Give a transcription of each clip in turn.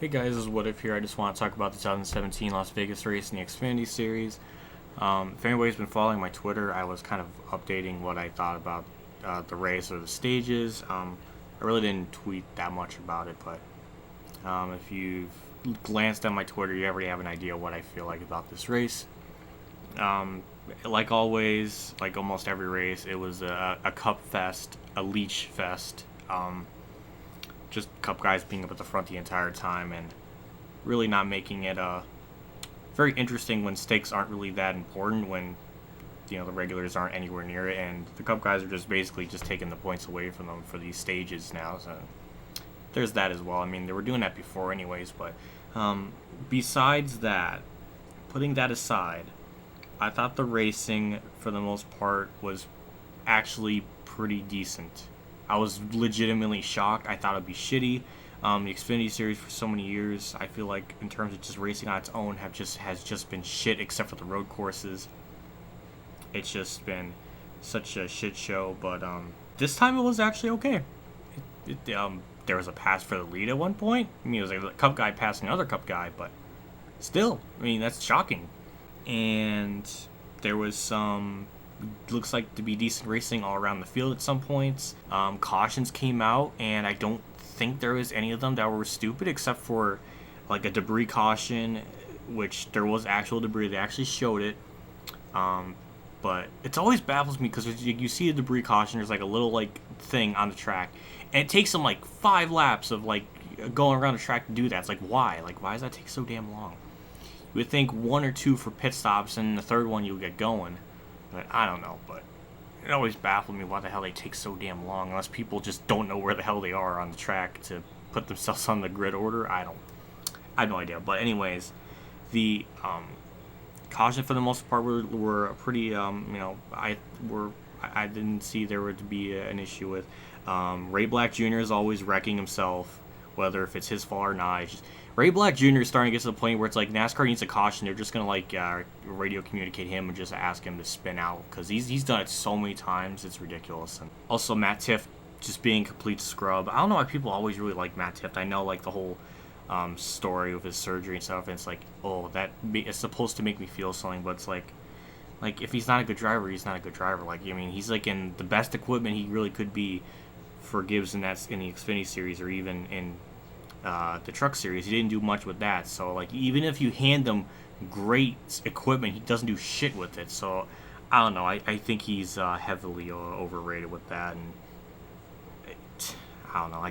Hey guys, this is What If here. I just want to talk about the 2017 Las Vegas race in the Xfinity Series. If anybody's been following my Twitter, I was kind of updating what I thought about the race or the stages. I really didn't tweet that much about it, but if you've glanced at my Twitter, you already have an idea what I feel like about this race. Like always, like almost every race, it was a cup fest, a leech fest. Just cup guys being up at the front the entire time and really not making it very interesting when stakes aren't really that important, when the regulars aren't anywhere near it, and the cup guys are just basically just taking the points away from them for these stages now. So there's that as well. I mean, they were doing that before anyways, but besides that, putting that aside, I thought the racing for the most part was actually pretty decent. I was legitimately shocked. I thought it'd be shitty. The Xfinity series for so many years, I feel like in terms of just racing on its own, has just been shit except for the road courses. It's just been such a shit show. But this time it was actually okay. There was a pass for the lead at one point. I mean, it was like a cup guy passing another cup guy, but still, I mean, that's shocking. And there was some looks like to be decent racing all around the field at some points. Cautions came out, and I don't think there was any of them that were stupid except for like a debris caution, which there was actual debris. They actually showed it. But it always baffles me because you see a debris caution, there's like a little like thing on the track, and it takes them like 5 laps of like going around the track to do that. It's like, why? Like, why does that take so damn long? You would think 1 or 2 for pit stops, and the third one you'll get going. But I don't know, but it always baffled me why the hell they take so damn long, unless people just don't know where the hell they are on the track to put themselves on the grid order. I have no idea. But anyways, the caution for the most part were pretty I didn't see there would be an issue with. Ray Black Jr. is always wrecking himself, whether if it's his fault or not. Ray Black Jr. is starting to get to the point where it's like NASCAR needs a caution. They're just going to radio communicate him and just ask him to spin out, because he's done it so many times. It's ridiculous. And also Matt Tifft just being complete scrub. I don't know why people always really like Matt Tifft. I know like the whole story with his surgery and stuff, and it's like, oh, it's supposed to make me feel something, but it's like if he's not a good driver, he's not a good driver. Like, I mean, he's like in the best equipment he really could be for Gibbs, and that's in the Xfinity series or even in the truck series. He didn't do much with that. So like, even if you hand him great equipment, he doesn't do shit with it. So I don't know. I think he's heavily overrated with that. And I don't know.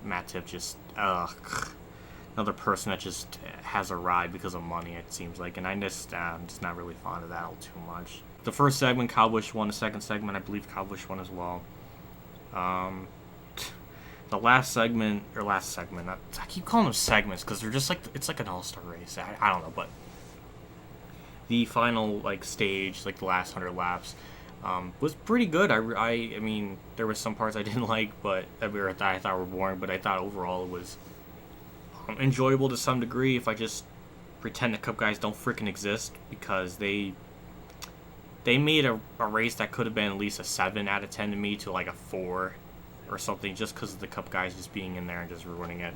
Matt Tiff just another person that just has a ride because of money, it seems like. And I'm just not really fond of that all too much. The first segment, Kyle Busch won. The second segment, I believe Kyle Busch won as well. The last segment, I keep calling them segments because they're just like, it's like an all-star race. I don't know, but the final like stage, like the last 100 laps, was pretty good. I mean, there was some parts I didn't like, but I thought were boring. But I thought overall it was enjoyable to some degree. If I just pretend the Cup guys don't freaking exist, because they made a race that could have been at least a 7 out of 10 to me to like a 4. Or something, just because of the Cup guys just being in there and just ruining it.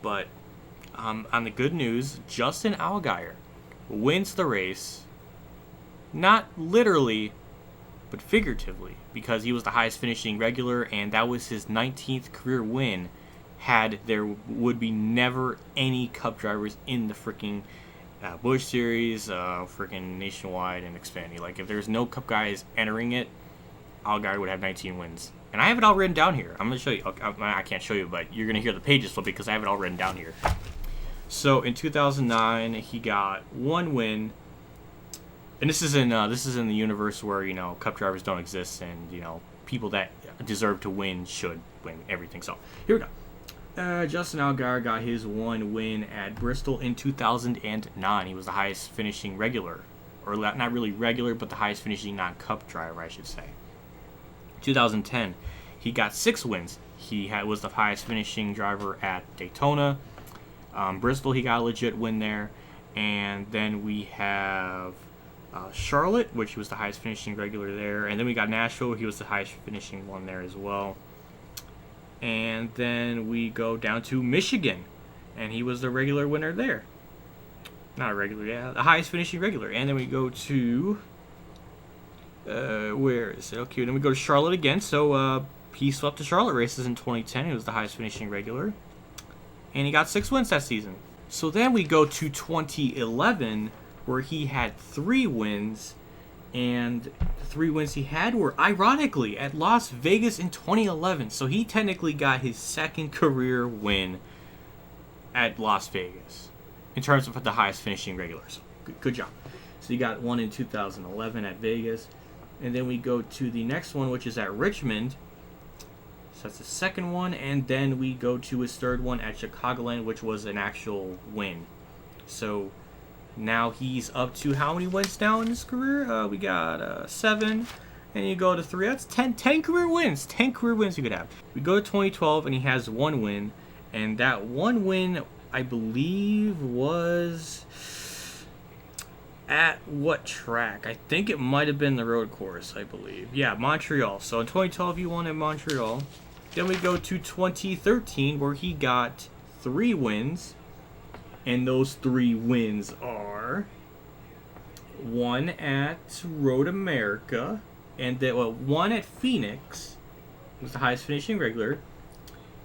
But on the good news, Justin Allgaier wins the race, not literally, but figuratively, because he was the highest finishing regular, and that was his 19th career win. Had there would be never any Cup drivers in the freaking Busch Series, freaking Nationwide, and Xfinity. Like, if there's no Cup guys entering it, Allgaier would have 19 wins. And I have it all written down here. I'm going to show you. I can't show you, but you're going to hear the pages flip because I have it all written down here. So in 2009, he got 1 win. And this is in the universe where, Cup drivers don't exist, and, people that deserve to win should win everything. So here we go. Justin Allgaier got his 1 win at Bristol in 2009. He was the highest finishing regular. Or not really regular, but the highest finishing non-Cup driver, I should say. 2010, he got 6 wins. He was the highest finishing driver at Daytona. Bristol, he got a legit win there. And then we have Charlotte, which was the highest finishing regular there. And then we got Nashville, he was the highest finishing one there as well. And then we go down to Michigan. and he was the regular winner there. Not a regular, yeah, the highest finishing regular. And then we go to where is it? Okay, then we go to Charlotte again. So he swept the Charlotte races in 2010. He was the highest finishing regular, and he got 6 wins that season. So then we go to 2011, where he had 3 wins, and the 3 wins he had were ironically at Las Vegas in 2011. So he technically got his second career win at Las Vegas in terms of the highest finishing regulars. Good job. So he got one in 2011 at Vegas. And then we go to the next one, which is at Richmond. So that's the second one. And then we go to his third one at Chicagoland, which was an actual win. So now he's up to how many wins now in his career? We got 7. And you go to 3. That's 10 career wins. 10 career wins you could have. We go to 2012, and he has 1 win. And that 1 win, I believe, was at what track? I think it might have been the road course, I believe. Yeah, Montreal. So in 2012, he won at Montreal. Then we go to 2013, where he got 3 wins. And those 3 wins are 1 at Road America, and then 1 at Phoenix. It was the highest finishing regular.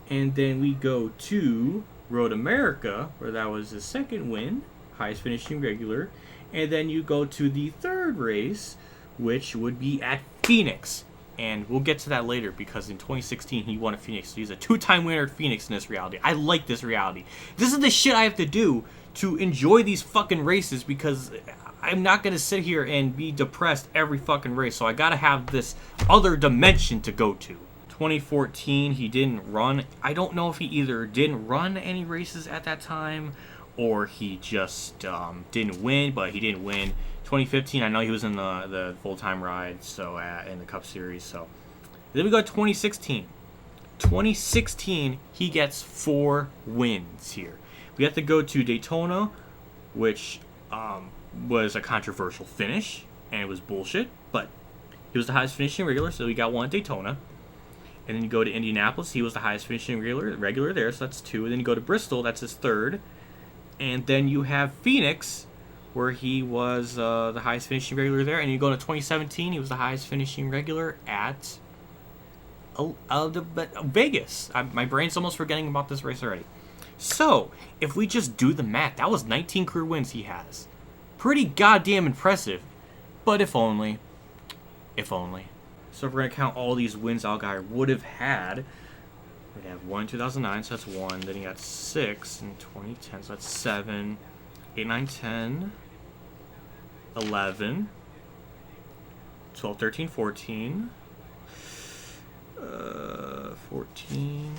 And then we go to Road America, where that was the second win, highest finishing regular. And then you go to the third race, which would be at Phoenix. And we'll get to that later, because in 2016 he won at Phoenix. So he's a 2-time winner at Phoenix in this reality. I like this reality. This is the shit I have to do to enjoy these fucking races, because I'm not going to sit here and be depressed every fucking race. So I got to have this other dimension to go to. 2014, he didn't run. I don't know if he either didn't run any races at that time, or he just didn't win, but he didn't win. 2015, I know he was in the full-time ride, so in the Cup Series. So then we go to 2016. 2016, he gets 4 wins here. We have to go to Daytona, which was a controversial finish, and it was bullshit, but he was the highest finishing regular, so we got 1 at Daytona. And then you go to Indianapolis, he was the highest finishing regular there, so that's 2. And then you go to Bristol, that's his 3rd. And then you have Phoenix, where he was the highest finishing regular there. And you go to 2017, he was the highest finishing regular at Vegas. My brain's almost forgetting about this race already. So, if we just do the math, that was 19 career wins he has. Pretty goddamn impressive. But if only. If only. So if we're going to count all these wins Allgaier would have had, we'd have 1 in 2009, so that's 1. Then he got 6 in 2010, so that's 7. 8, 9, 10. 11. 12, 13, 14. 14.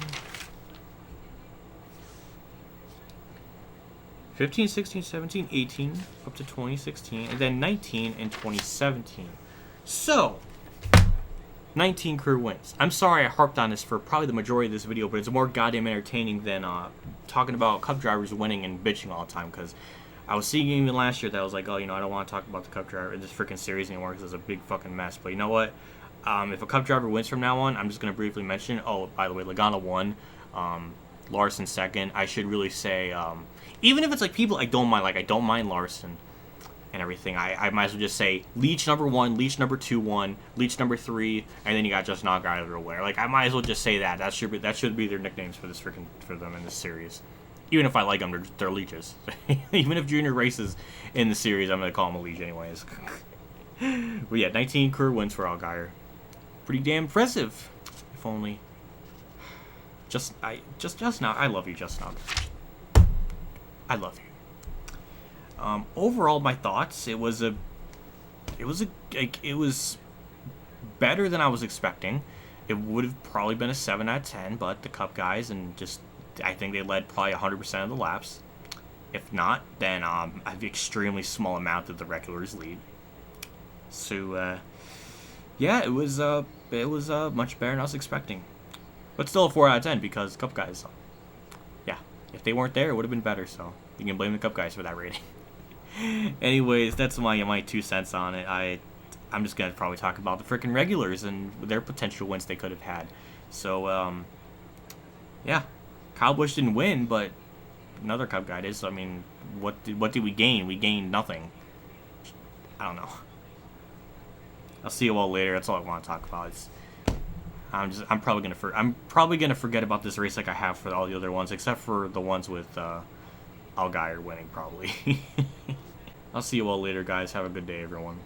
15, 16, 17, 18, up to 2016, and then 19 in 2017. So, 19 career wins. I'm sorry I harped on this for probably the majority of this video, but it's more goddamn entertaining than talking about Cup drivers winning and bitching all the time, because I was seeing even last year that I was like, oh, you know, I don't want to talk about the Cup driver in this freaking series anymore because it's a big fucking mess. But you know what? If a Cup driver wins from now on, I'm just going to briefly mention, oh, by the way, Logano won, Larson second. I should really say, even if it's like people I don't mind, like I don't mind Larson and everything, I might as well just say Leach number 1, Leach number 2 won, Leach number 3, and then you got Justin Allgaier the winner. Like I might as well just say that. That should be their nicknames for them in this series. Even if I like them, they're leeches. Even if Junior races in the series, I'm gonna call him a leech anyways. But yeah, 19 career wins for Allgaier. Pretty damn impressive. If only. Just now. I love you, just now. I love you. Overall, my thoughts. It was better than I was expecting. It would have probably been a 7 out of 10, but the Cup guys I think they led probably 100% of the laps. If not, then an extremely small amount of the regulars lead. So yeah, it was much better than I was expecting. But still a 4 out of 10 because Cup guys. Yeah, if they weren't there, it would have been better. So you can blame the Cup guys for that rating. Anyways, that's my 2 cents on it. I'm just gonna probably talk about the freaking regulars and their potential wins they could have had. So yeah, Kyle Busch didn't win, but another Cup guy did. So I mean, what did we gain? We gained nothing. I don't know. I'll see you all later. That's all I want to talk about. I'm probably gonna forget about this race like I have for all the other ones, except for the ones with Allgaier winning probably. I'll see you all later, guys. Have a good day, everyone.